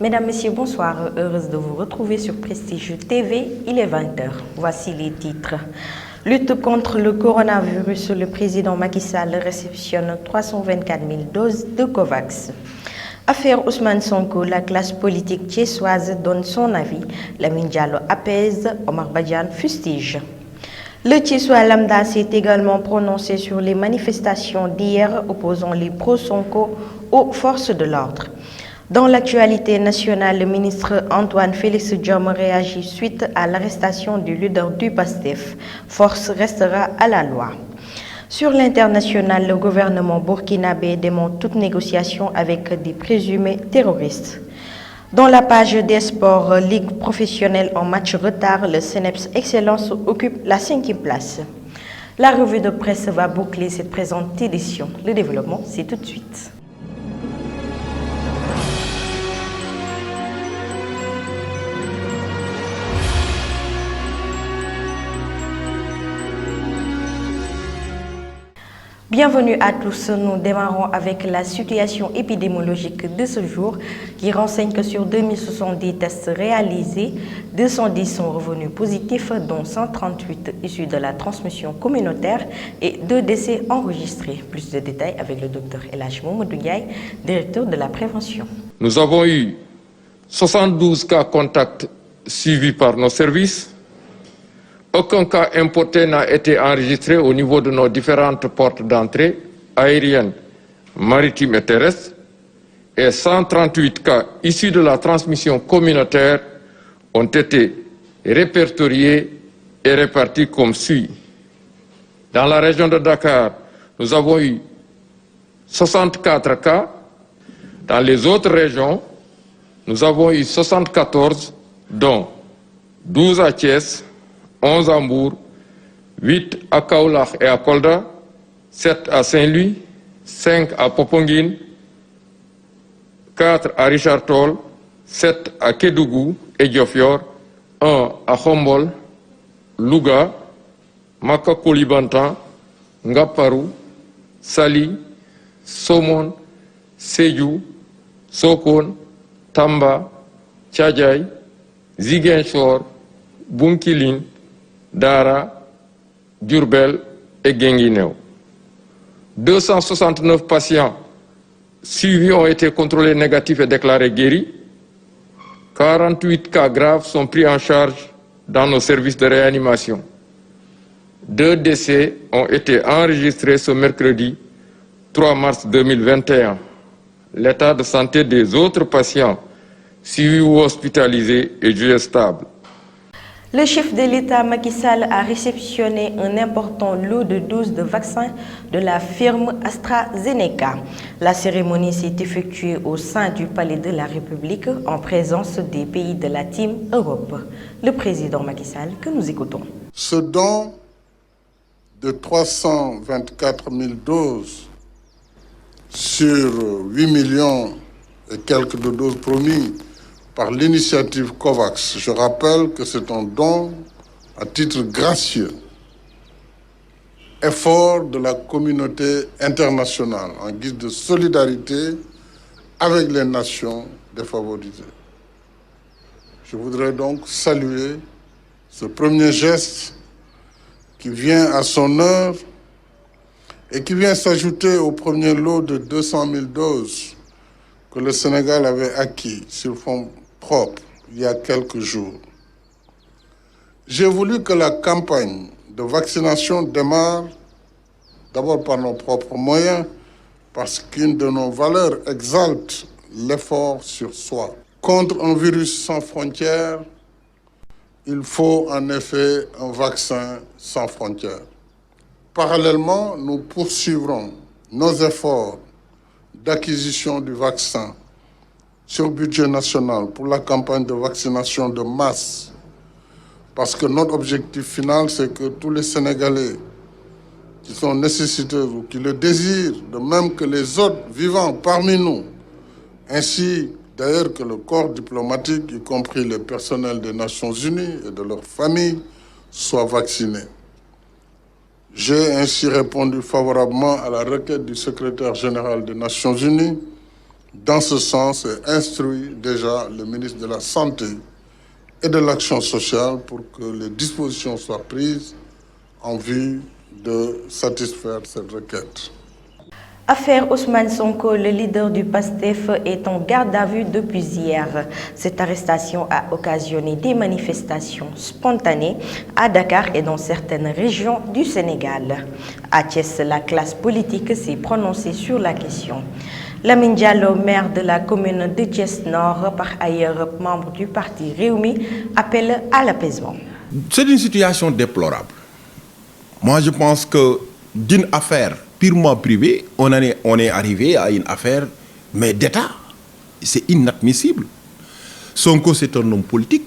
Mesdames, Messieurs, bonsoir. Heureuse de vous retrouver sur Prestige TV. Il est 20h. Voici les titres. Lutte contre le coronavirus, le président Macky Sall réceptionne 324 000 doses de Covax. Affaire Ousmane Sonko, la classe politique thiessoise donne son avis. Lamine Diallo apaise, Omar Badiane fustige. Le Thiessois lambda s'est également prononcé sur les manifestations d'hier opposant les pro-Sonko aux forces de l'ordre. Dans l'actualité nationale, le ministre Antoine Félix Diome réagit suite à l'arrestation du leader du PASTEF. Force restera à la loi. Sur l'international, le gouvernement burkinabé démonte toute négociation avec des présumés terroristes. Dans la page des sports, Ligue professionnelle en match retard, le CNEPS Excellence occupe la 5e place. La revue de presse va boucler cette présente édition. Le développement, c'est tout de suite. Bienvenue à tous, nous démarrons avec la situation épidémiologique de ce jour qui renseigne que sur 2070 tests réalisés, 210 sont revenus positifs dont 138 issus de la transmission communautaire et 2 décès enregistrés. Plus de détails avec le docteur Elhadji Mamadou Ndiaye, directeur de la prévention. Nous avons eu 72 cas contacts suivis par nos services. Aucun cas importé n'a été enregistré au niveau de nos différentes portes d'entrée aériennes, maritimes et terrestres, et 138 cas issus de la transmission communautaire ont été répertoriés et répartis comme suit. Dans la région de Dakar, nous avons eu 64 cas. Dans les autres régions, nous avons eu 74, dont 12 à Thiès, 11 à Mbour, 8 à Kaolack et à Kolda, 7 à Saint-Louis, 5 à Popenguine, 4 à Richard Toll, 7 à Kédougou et Diofior, 1 à Khombol, Louga, Maka-Koulibantang, Ngaparou, Sali, Somone, Sédhiou, Sokone, Tamba, Thiadiaye, Ziguinchor, Bounkiling, Dara, Diourbel et Guinguinéo. 269 patients suivis ont été contrôlés négatifs et déclarés guéris. 48 cas graves sont pris en charge dans nos services de réanimation. 2 décès ont été enregistrés ce mercredi 3 mars 2021. L'état de santé des autres patients suivis ou hospitalisés est jugé stable. Le chef de l'État Macky Sall a réceptionné un important lot de doses de vaccins de la firme AstraZeneca. La cérémonie s'est effectuée au sein du Palais de la République en présence des pays de la Team Europe. Le président Macky Sall, que nous écoutons. Ce don de 324 000 doses sur 8 millions et quelques de doses promis par l'initiative COVAX. Je rappelle que c'est un don à titre gracieux, effort de la communauté internationale en guise de solidarité avec les nations défavorisées. Je voudrais donc saluer ce premier geste qui vient à son heure et qui vient s'ajouter au premier lot de 200 000 doses que le Sénégal avait acquis sur fonds propres il y a quelques jours. J'ai voulu que la campagne de vaccination démarre d'abord par nos propres moyens, parce qu'une de nos valeurs exalte l'effort sur soi. Contre un virus sans frontières, il faut en effet un vaccin sans frontières. Parallèlement, nous poursuivrons nos efforts d'acquisition du vaccin sur budget national pour la campagne de vaccination de masse, parce que notre objectif final, c'est que tous les Sénégalais qui sont nécessiteux ou qui le désirent, de même que les autres vivants parmi nous, ainsi d'ailleurs que le corps diplomatique, y compris les personnels des Nations Unies et de leurs familles, soient vaccinés. J'ai ainsi répondu favorablement à la requête du secrétaire général des Nations Unies dans ce sens et instruit déjà le ministre de la Santé et de l'Action sociale pour que les dispositions soient prises en vue de satisfaire cette requête. Affaire Ousmane Sonko, le leader du PASTEF, est en garde à vue depuis hier. Cette arrestation a occasionné des manifestations spontanées à Dakar et dans certaines régions du Sénégal. À Thiès, la classe politique s'est prononcée sur la question. Lamine Diallo, maire de la commune de Thiès-Nord, par ailleurs membre du parti Réumi, appelle à l'apaisement. C'est une situation déplorable. Moi, je pense que d'une affaire purement privée, on est arrivé à une affaire, mais d'État. C'est inadmissible. Sonko, c'est un homme politique,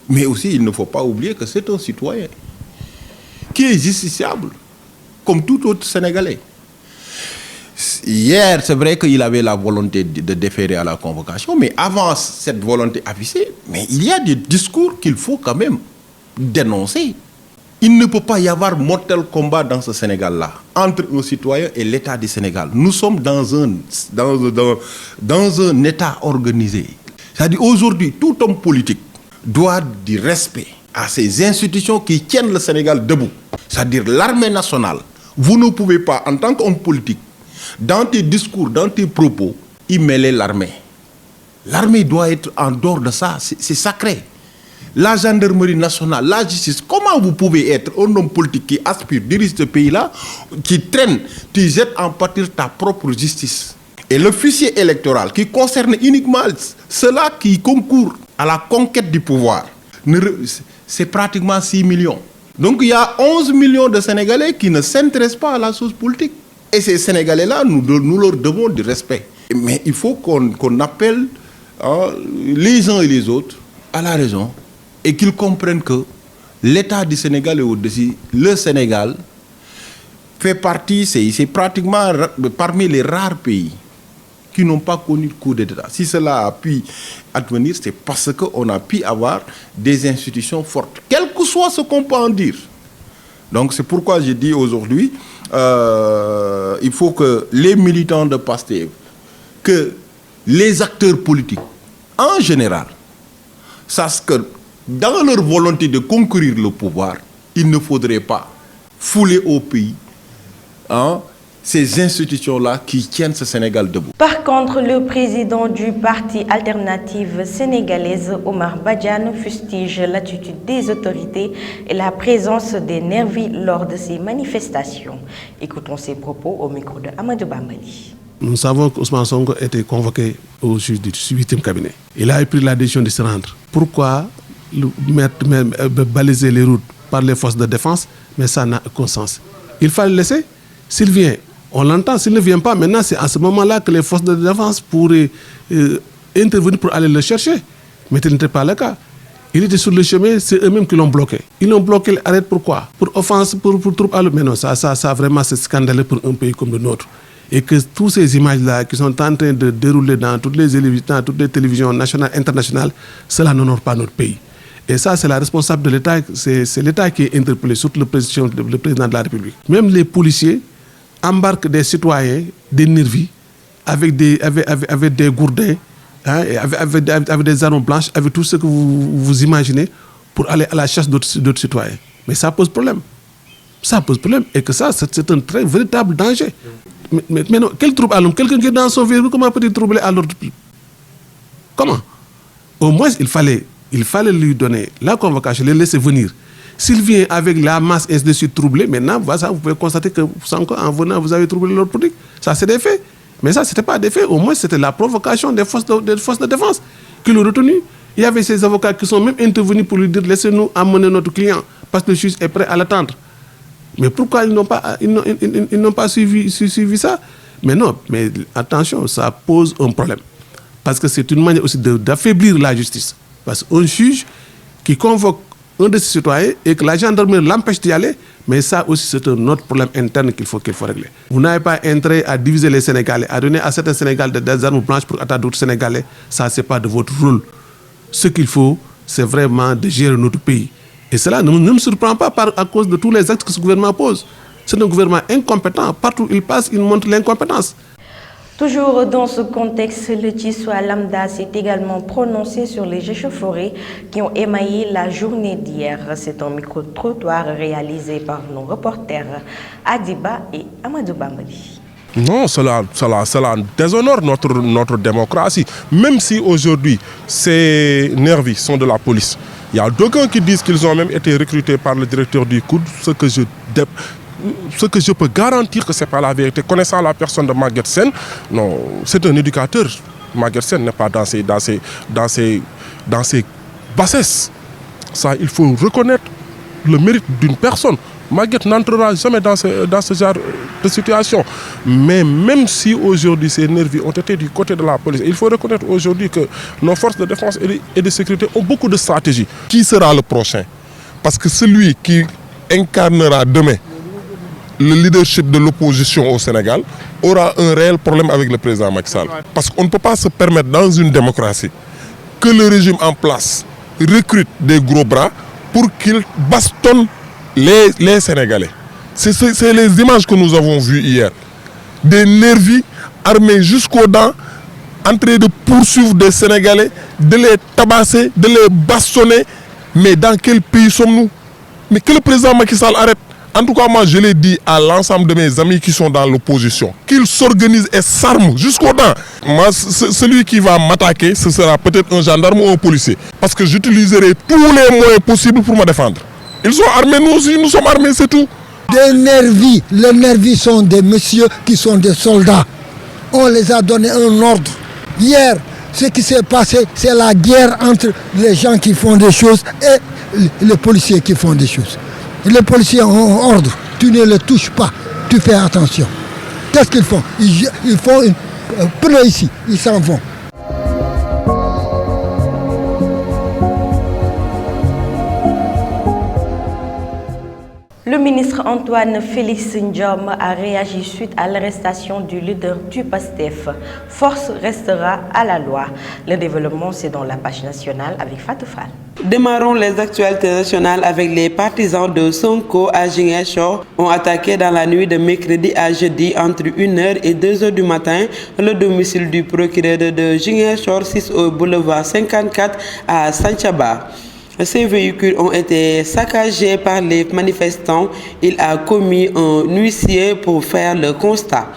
mais aussi, il ne faut pas oublier que c'est un citoyen qui est justiciable, comme tout autre Sénégalais. Hier, c'est vrai qu'il avait la volonté de déférer à la convocation, mais avant cette volonté affichée, mais il y a des discours qu'il faut quand même dénoncer. Il ne peut pas y avoir mortel combat dans ce Sénégal-là, entre un citoyen et l'État du Sénégal. Nous sommes dans un État organisé. C'est-à-dire aujourd'hui, tout homme politique doit du respect à ces institutions qui tiennent le Sénégal debout. C'est-à-dire l'armée nationale. Vous ne pouvez pas, en tant qu'homme politique, dans tes discours, dans tes propos, y mêler l'armée. L'armée doit être en dehors de ça, c'est sacré. La gendarmerie nationale, la justice, comment vous pouvez être un homme politique qui aspire, dirige ce pays-là, qui traîne, tu jettes en pâture ta propre justice. Et le fichier électoral qui concerne uniquement ceux-là qui concourent à la conquête du pouvoir, c'est pratiquement 6 millions. Donc il y a 11 millions de Sénégalais qui ne s'intéressent pas à la chose politique. Et ces Sénégalais-là, nous leur devons du respect. Mais il faut qu'on appelle les uns et les autres à la raison et qu'ils comprennent que l'État du Sénégal est au-dessus. Le Sénégal fait partie, c'est pratiquement parmi les rares pays qui n'ont pas connu de coup d'État. Si cela a pu advenir, c'est parce qu'on a pu avoir des institutions fortes, quel que soit ce qu'on peut en dire. Donc c'est pourquoi je dis aujourd'hui, il faut que les militants de PASTEF, que les acteurs politiques, en général, sachent que dans leur volonté de conquérir le pouvoir, il ne faudrait pas fouler au pays ces institutions-là qui tiennent ce Sénégal debout. Par contre, le président du parti Alternative sénégalaise, Omar Badiane, fustige l'attitude des autorités et la présence des nervis lors de ces manifestations. Écoutons ses propos au micro de Amadou Bambali. Nous savons qu'Ousmane Sonko a été convoqué au juge du 8e cabinet. Il a pris la décision de se rendre. Pourquoi baliser les routes par les forces de défense? Mais ça n'a aucun sens. Il fallait le laisser. S'il vient, on l'entend. S'il ne vient pas, maintenant, c'est à ce moment-là que les forces de défense pourraient intervenir pour aller le chercher. Mais ce n'était pas le cas. Il était sur le chemin, c'est eux-mêmes qui l'ont bloqué. Ils l'ont bloqué, arrête pourquoi? Pour offense, pour trouble à l'eau. Mais non, ça vraiment, c'est scandaleux pour un pays comme le nôtre. Et que toutes ces images-là qui sont en train de dérouler dans toutes les télévisions nationales, internationales, cela n'honore pas notre pays. Et ça, c'est la responsable de l'État, c'est l'État qui est interpellé, surtout le président de la République. Même les policiers embarquent des citoyens, des nervis, avec des gourdins, avec des armes blanches, avec tout ce que vous imaginez, pour aller à la chasse d'autres citoyens. Mais ça pose problème. Ça pose problème. Et que ça, c'est un très véritable danger. Mais non, quel trouble à l'homme? Quelqu'un qui est dans son véhicule, comment peut-il troubler à l'ordre public? Comment? Au moins, il fallait lui donner la convocation, le laisser venir. S'il vient avec la masse et de suite troublé, maintenant, vous pouvez constater que en venant, vous avez troublé l'ordre public. Ça, c'est des faits. Mais ça, ce n'était pas des faits. Au moins, c'était la provocation des forces de défense qui l'ont retenu. Il y avait ces avocats qui sont même intervenus pour lui dire laissez-nous amener notre client parce que le juge est prêt à l'attendre. Mais pourquoi ils n'ont pas suivi ça? Mais non, mais attention, ça pose un problème. Parce que c'est une manière aussi d'affaiblir la justice. Parce qu'un juge qui convoque un de ses citoyens et que la gendarmerie l'empêche d'y aller, mais ça aussi c'est un autre problème interne qu'il faut régler. Vous n'avez pas intérêt à diviser les Sénégalais, à donner à certains Sénégalais des armes blanches pour attaquer d'autres Sénégalais. Ça, ce n'est pas de votre rôle. Ce qu'il faut, c'est vraiment de gérer notre pays. Et cela ne me surprend pas à cause de tous les actes que ce gouvernement pose. C'est un gouvernement incompétent. Partout où il passe, il montre l'incompétence. Toujours dans ce contexte, le Tissoua Lambda s'est également prononcé sur les échauffourées qui ont émaillé la journée d'hier. C'est un micro-trottoir réalisé par nos reporters Adiba et Amadou Bambali. Non, cela déshonore notre démocratie. Même si aujourd'hui ces nervis sont de la police. Il y a d'aucuns qui disent qu'ils ont même été recrutés par le directeur du COUD, ce que je peux garantir que ce n'est pas la vérité. Connaissant la personne de Maguette Sène, non, c'est un éducateur. Maguette Sène n'est pas dans ses bassesses. Ça, il faut reconnaître le mérite d'une personne. Maguette n'entrera jamais dans ce genre de situation. Mais même si aujourd'hui ces nervis ont été du côté de la police, il faut reconnaître aujourd'hui que nos forces de défense et de sécurité ont beaucoup de stratégies. Qui sera le prochain? Parce que celui qui incarnera demain le leadership de l'opposition au Sénégal aura un réel problème avec le président Macky Sall. Parce qu'on ne peut pas se permettre dans une démocratie que le régime en place recrute des gros bras pour qu'il bastonne les Sénégalais. C'est les images que nous avons vues hier. Des nervis armés jusqu'aux dents en train de poursuivre des Sénégalais, de les tabasser, de les bastonner. Mais dans quel pays sommes-nous? Mais que le président Macky Sall arrête. En tout cas, moi, je l'ai dit à l'ensemble de mes amis qui sont dans l'opposition, qu'ils s'organisent et s'arment jusqu'aux dents. Moi, celui qui va m'attaquer, ce sera peut-être un gendarme ou un policier. Parce que j'utiliserai tous les moyens possibles pour me défendre. Ils sont armés, nous aussi, nous sommes armés, c'est tout. Des nervis. Les nervis sont des messieurs qui sont des soldats. On les a donné un ordre. Hier, ce qui s'est passé, c'est la guerre entre les gens qui font des choses et les policiers qui font des choses. Les policiers ont ordre, tu ne les touches pas, tu fais attention. Qu'est-ce qu'ils font? Ils font un pneu ici, ils s'en vont. Le ministre Antoine Félix Ndiom a réagi suite à l'arrestation du leader du PASTEF. Force restera à la loi. Le développement, c'est dans la page nationale avec Fatou Fall. Démarrons les actualités nationales avec les partisans de Sonko à Ziguinchor ont attaqué dans la nuit de mercredi à jeudi entre 1h et 2h du matin le domicile du procureur de Ziguinchor 6 au boulevard 54 à Santhiaba. Ces véhicules ont été saccagés par les manifestants. Il a commis un huissier pour faire le constat.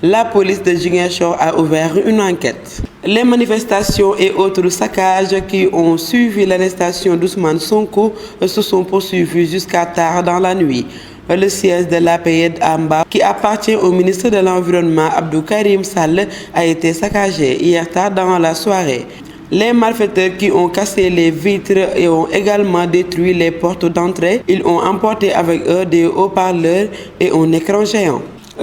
La police de Ziguinchor a ouvert une enquête. Les manifestations et autres saccages qui ont suivi l'arrestation d'Ousmane Sonko se sont poursuivis jusqu'à tard dans la nuit. Le siège de l'APED Amba, qui appartient au ministre de l'Environnement Abdou Karim Sall, a été saccagé hier tard dans la soirée. Les malfaiteurs qui ont cassé les vitres et ont également détruit les portes d'entrée, ils ont emporté avec eux des haut-parleurs et un écran géant.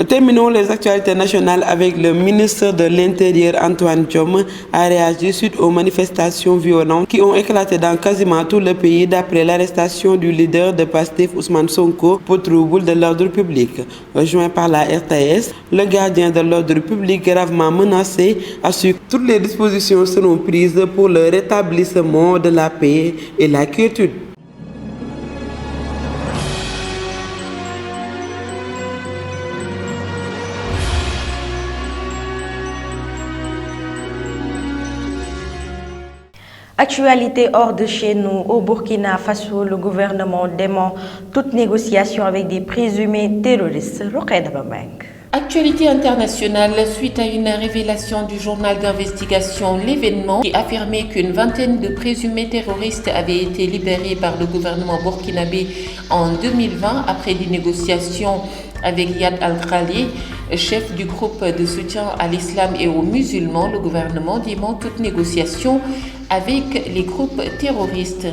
Terminons les actualités nationales avec le ministre de l'Intérieur Antoine Diome a réagi suite aux manifestations violentes qui ont éclaté dans quasiment tout le pays d'après l'arrestation du leader de PASTEF Ousmane Sonko pour trouble de l'ordre public. Rejoint par la RTS, le gardien de l'ordre public gravement menacé assure que toutes les dispositions seront prises pour le rétablissement de la paix et la quiétude. Actualité hors de chez nous, au Burkina Faso, le gouvernement dément toute négociation avec des présumés terroristes. Actualité internationale suite à une révélation du journal d'investigation L'événement qui affirmait qu'une vingtaine de présumés terroristes avaient été libérés par le gouvernement burkinabé en 2020 après des négociations avec Yad al-Khali, chef du groupe de soutien à l'islam et aux musulmans. Le gouvernement dément toute négociation avec les groupes terroristes.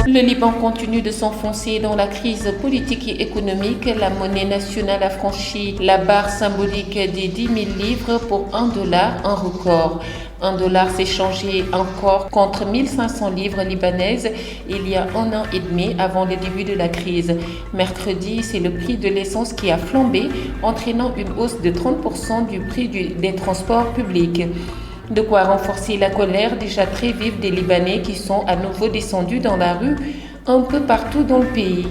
Le Liban continue de s'enfoncer dans la crise politique et économique. La monnaie nationale a franchi la barre symbolique des 10 000 livres pour $1, un record. $1 s'est changé encore contre 1500 livres libanaises il y a 1 an et demi avant le début de la crise. Mercredi, c'est le prix de l'essence qui a flambé, entraînant une hausse de 30% du prix des transports publics. De quoi renforcer la colère déjà très vive des Libanais qui sont à nouveau descendus dans la rue un peu partout dans le pays.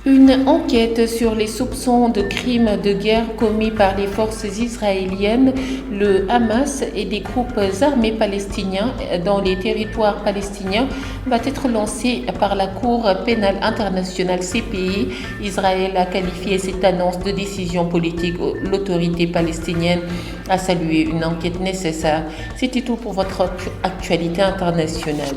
Une Une enquête sur les soupçons de crimes de guerre commis par les forces israéliennes, le Hamas et des groupes armés palestiniens dans les territoires palestiniens va être lancée par la Cour pénale internationale CPI. Israël a qualifié cette annonce de décision politique. L'autorité palestinienne a salué une enquête nécessaire. C'était tout pour votre actualité internationale.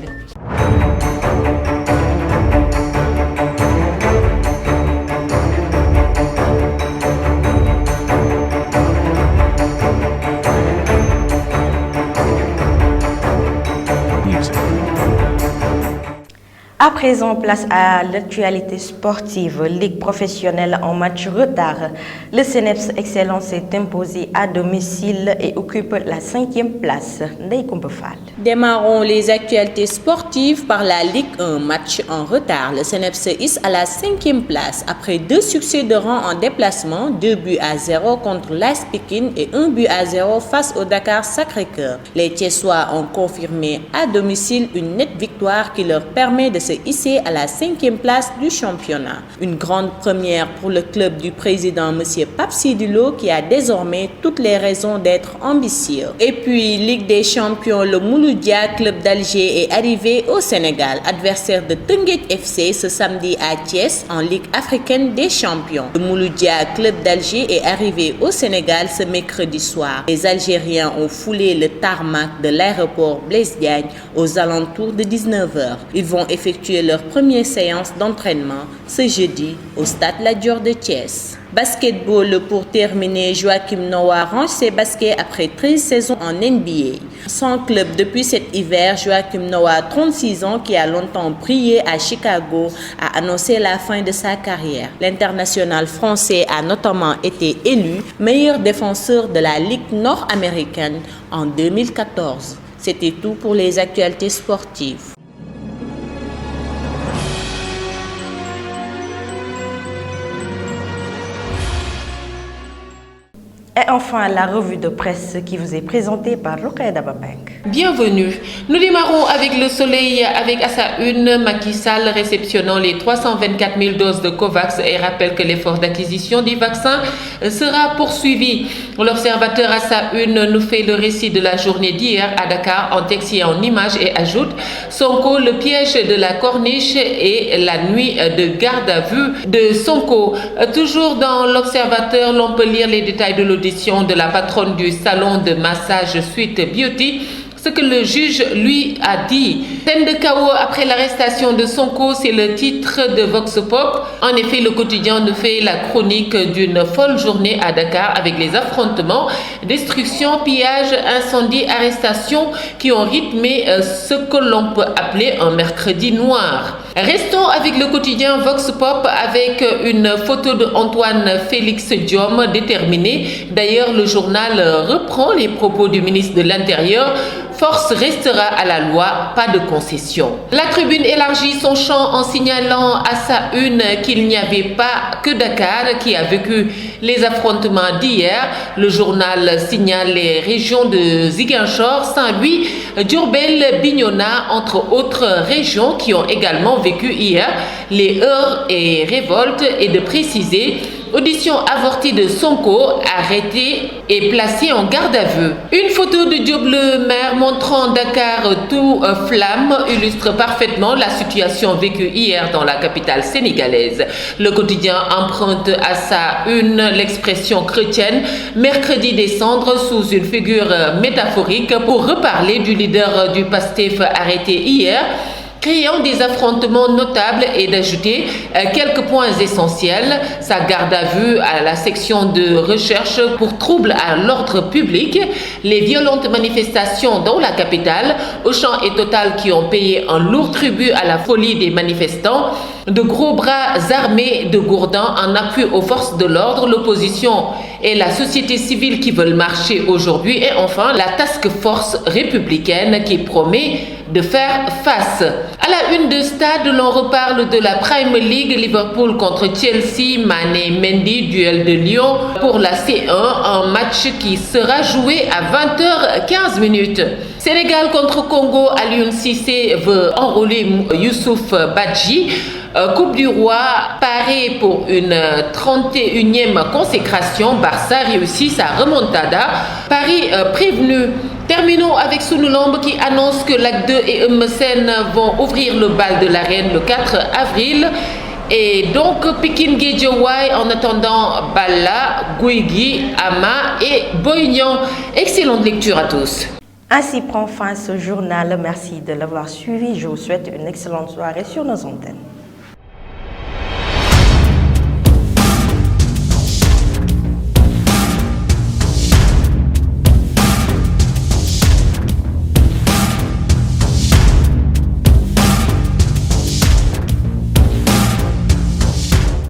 À présent, place à l'actualité sportive. Ligue professionnelle en match retard. Le CNEPS Excellence s'est imposé à domicile et occupe la 5e place. Démarrons les actualités sportives par la Ligue 1. Match en retard. Le CNEPS se hisse à la 5e place après 2 succès de rang en déplacement, 2-0 contre l'AS Pikine et 1-0 face au Dakar Sacré-Cœur. Les Thiessois ont confirmé à domicile une nette victoire qui leur permet de se hisser à la 5e place du championnat. Une grande première pour le club du président M. Pape Sidi Lo qui a désormais toutes les raisons d'être ambitieux. Et puis, Ligue des champions, le Mouloudia, club d'Alger, est arrivé au Sénégal, adversaire de Teungueth FC ce samedi à Thiès en Ligue africaine des champions. Le Mouloudia, club d'Alger, est arrivé au Sénégal ce mercredi soir. Les Algériens ont foulé le tarmac de l'aéroport Blaise Diagne aux alentours de 19h. Ils vont effectuer leur première séance d'entraînement ce jeudi au stade Lat Dior de Thiès. Basketball pour terminer, Joachim Noah range ses baskets après 13 saisons en NBA. Sans club depuis cet hiver, Joachim Noah, 36 ans, qui a longtemps brillé à Chicago, a annoncé la fin de sa carrière. L'international français a notamment été élu meilleur défenseur de la Ligue nord-américaine en 2014. C'était tout pour les actualités sportives. Et enfin, la revue de presse qui vous est présentée par Rokhaya Dababeng. Bienvenue. Nous démarrons avec le soleil avec à sa une Macky Sall réceptionnant les 324 000 doses de Covax et rappelle que l'effort d'acquisition des vaccins sera poursuivi. L'observateur à sa une nous fait le récit de la journée d'hier à Dakar en texte et en images et ajoute Sonko, le piège de la corniche et la nuit de garde à vue de Sonko. Toujours dans l'observateur, l'on peut lire les détails de l'audition de la patronne du salon de massage Suite Beauty, ce que le juge lui a dit. Peine de chaos après l'arrestation de Sonko, c'est le titre de Vox Pop. En effet, le quotidien nous fait la chronique d'une folle journée à Dakar avec les affrontements, destruction, pillage, incendie, arrestation qui ont rythmé ce que l'on peut appeler un mercredi noir. Restons avec le quotidien Vox Pop avec une photo de Antoine Félix Diome déterminé. D'ailleurs, le journal reprend les propos du ministre de l'Intérieur. Force restera à la loi, pas de concession. La Tribune élargit son champ en signalant à sa une qu'il n'y avait pas que Dakar qui a vécu les affrontements d'hier. Le journal signale les régions de Ziguinchor, Saint-Louis, Diourbel, Bignona, entre autres régions qui ont également vécu hier les heurts et révoltes, et de préciser audition avortée de Sonko, arrêté et placé en garde à vue. Une photo de Diop le maire montrant Dakar tout flamme illustre parfaitement la situation vécue hier dans la capitale sénégalaise. Le quotidien emprunte à sa une l'expression chrétienne mercredi des cendres sous une figure métaphorique pour reparler du leader du PASTEF arrêté hier, créant des affrontements notables, et d'ajouter quelques points essentiels. Sa garde à vue à la section de recherche pour troubles à l'ordre public, les violentes manifestations dans la capitale, Auchan et Total qui ont payé un lourd tribut à la folie des manifestants, de gros bras armés de gourdins en appui aux forces de l'ordre, l'opposition et la société civile qui veulent marcher aujourd'hui, et enfin la task force républicaine qui promet de faire face. À la une de Stade, l'on reparle de la Premier League, Liverpool contre Chelsea, Mané Mendy, duel de Lyon pour la C1, un match qui sera joué à 20h15. Sénégal contre Congo, Aliou Cissé veut enrôler Youssouf Badji. Coupe du Roi, paré pour une 31e consécration, Barça réussit sa remontada. Paris prévenu. Terminons avec Sunulamb qui annonce que Lac 2 et Eumeu Sène vont ouvrir le bal de l'arène le 4 avril. Et donc Pikine Guédiawaye en attendant Balla, Gouy Gui, Ama et Boy Niang. Excellente lecture à tous. Ainsi prend fin ce journal. Merci de l'avoir suivi. Je vous souhaite une excellente soirée sur nos antennes.